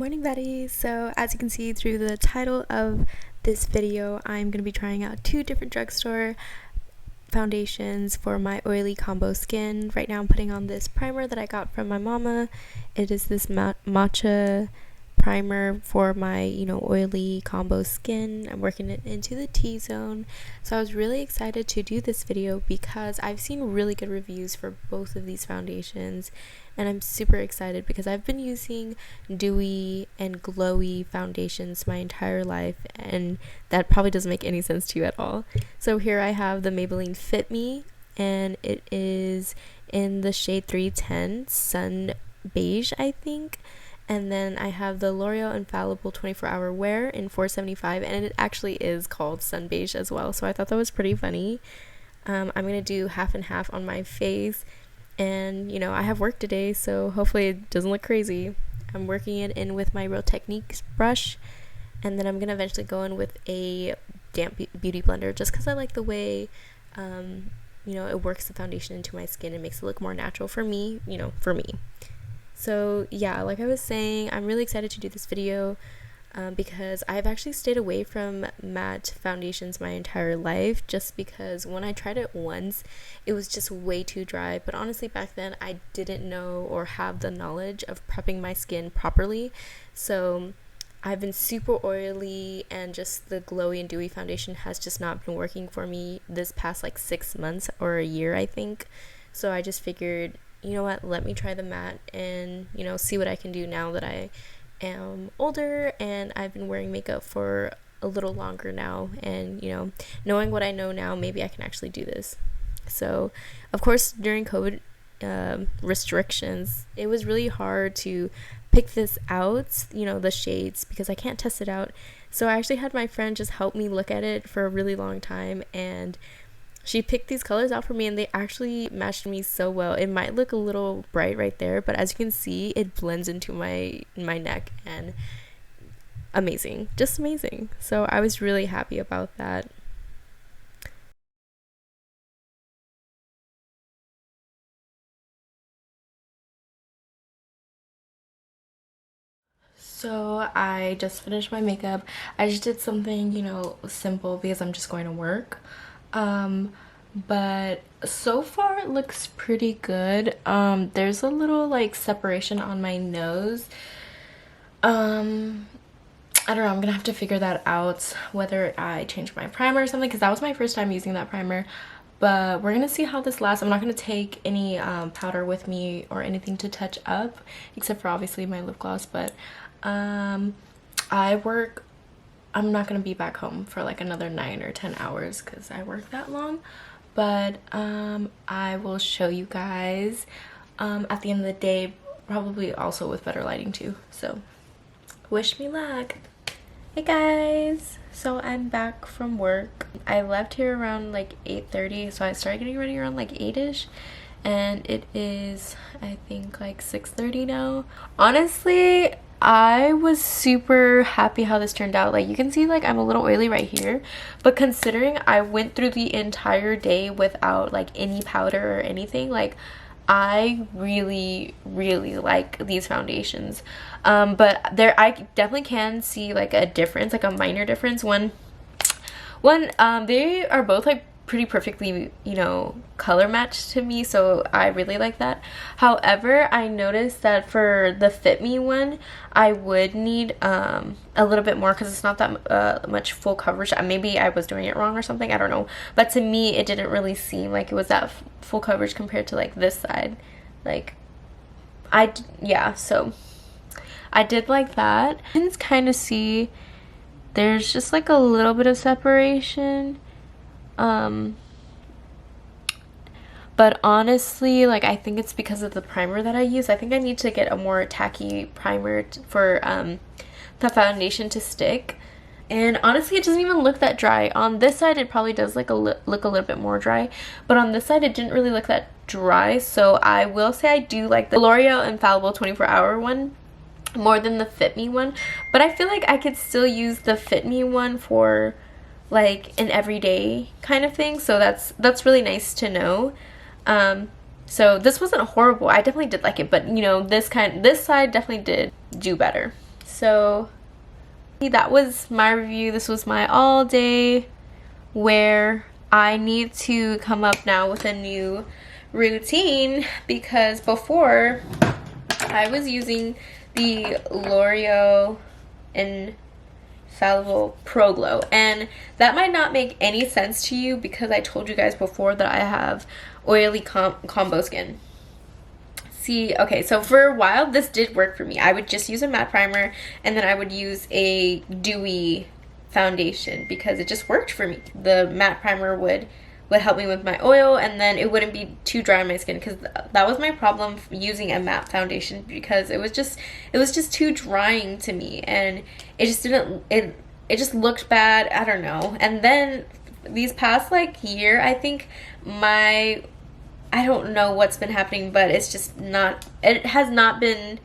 Morning buddies. So as you can see through the title of this video, I'm going to be trying out two different drugstore foundations for my oily combo skin. Right now I'm putting on this primer that I got from my mama. It is this matcha primer for my oily combo skin. I'm working it into the T-zone, so I was really excited to do this video because I've seen really good reviews for both of these foundations, and I'm super excited because I've been using dewy and glowy foundations my entire life, and that probably doesn't make any sense to you at all. So here I have the Maybelline Fit Me, and it is in the shade 310 Sun Beige, I think. And then I have the Loreal Infallible 24-hour wear in 475, and it actually is called Sun Beige as well, so I thought that was pretty funny. I'm going to do half and half on my face, and I have work today, so hopefully it doesn't look crazy. I'm working it in with my Real Techniques brush, and then I'm going to eventually go in with a damp beauty blender just because I like the way it works the foundation into my skin and makes it look more natural for me, So yeah, like I was saying, I'm really excited to do this video because I've actually stayed away from matte foundations my entire life just because when I tried it once, it was just way too dry. But honestly, back then I didn't know or have the knowledge of prepping my skin properly. So I've been super oily, and just the glowy and dewy foundation has just not been working for me this past like 6 months or a year, I think. So I just figured, you know what, let me try the matte and see what I can do now that I am older and I've been wearing makeup for a little longer now, and knowing what I know now, maybe I can actually do this. So of course, during COVID restrictions, it was really hard to pick this out, the shades, because I can't test it out. So I actually had my friend just help me look at it for a really long time, and she picked these colors out for me, and they actually matched me so well. It might look a little bright right there, but as you can see, it blends into my neck, and amazing, just amazing. So I was really happy about that. So I just finished my makeup. I just did something, simple because I'm just going to work. But so far it looks pretty good. There's a little like separation on my nose. I don't know, I'm gonna have to figure that out, whether I change my primer or something, because that was my first time using that primer. But we're gonna see how this lasts. I'm not gonna take any powder with me or anything to touch up, except for obviously my lip gloss. But I'm not gonna be back home for like another 9 or 10 hours because I work that long. But I will show you guys at the end of the day, probably also with better lighting too. So wish me luck. Hey guys, so I'm back from work. I left here around like 8:30, so I started getting ready around like 8ish, and it is, I think, like 6:30 now. Honestly, I was super happy how this turned out. Like, you can see like I'm a little oily right here, but considering I went through the entire day without like any powder or anything, like I really like these foundations. But I definitely can see like a difference, like a minor difference. One they are both like pretty perfectly color matched to me, so I really like that. However, I noticed that for the Fit Me one, I would need a little bit more because it's not that much full coverage. Maybe I was doing it wrong or something, I don't know, but to me it didn't really seem like it was that full coverage compared to like this side. Like so I did like that. You can kind of see there's just like a little bit of separation. But honestly, like, I think it's because of the primer that I use. I think I need to get a more tacky primer for the foundation to stick. And honestly, it doesn't even look that dry. On this side, it probably does like look a little bit more dry, but on this side, it didn't really look that dry. So I will say I do like the L'Oreal Infallible 24-hour one more than the Fit Me one, but I feel like I could still use the Fit Me one for like an everyday kind of thing. So that's really nice to know. So this wasn't horrible. I definitely did like it, but this side definitely did do better. So that was my review. This was my all day wear. I need to come up now with a new routine because before I was using the L'Oreal Infallible Pro Glow, and that might not make any sense to you because I told you guys before that I have oily combo skin. See, okay, so for a while this did work for me. I would just use a matte primer and then I would use a dewy foundation because it just worked for me. The matte primer would help me with my oil, and then it wouldn't be too dry on my skin, because that was my problem using a matte foundation, because it was just too drying to me, and it just didn't, it just looked bad. I don't know. And then these past like year, I think I don't know what's been happening, but it's just not, it has not been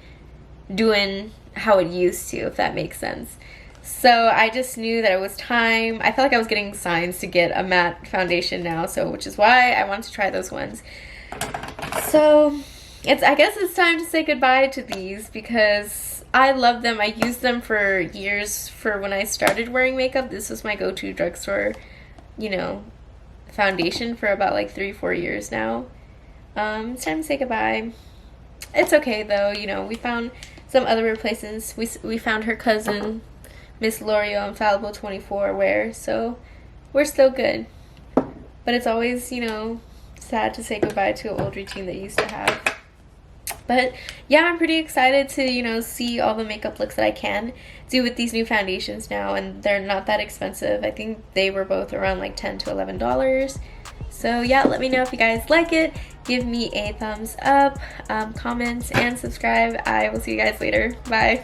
doing how it used to, if that makes sense. So I just knew that it was time. I felt like I was getting signs to get a matte foundation now, so which is why I wanted to try those ones. So I guess it's time to say goodbye to these because I love them. I used them for years. For when I started wearing makeup, this was my go-to drugstore, you know, foundation for about like 3-4 years now. It's time to say goodbye. It's okay though, you know, we found some other replacements. We found her cousin, Miss Loreal Infallible 24 wear, so we're still good. But it's always, you know, sad to say goodbye to an old routine that you used to have. But yeah, I'm pretty excited to, you know, see all the makeup looks that I can do with these new foundations now, and they're not that expensive. I think they were both around like $10 to $11. So yeah, let me know if you guys like it. Give me a thumbs up, comments, and subscribe. I will see you guys later. Bye.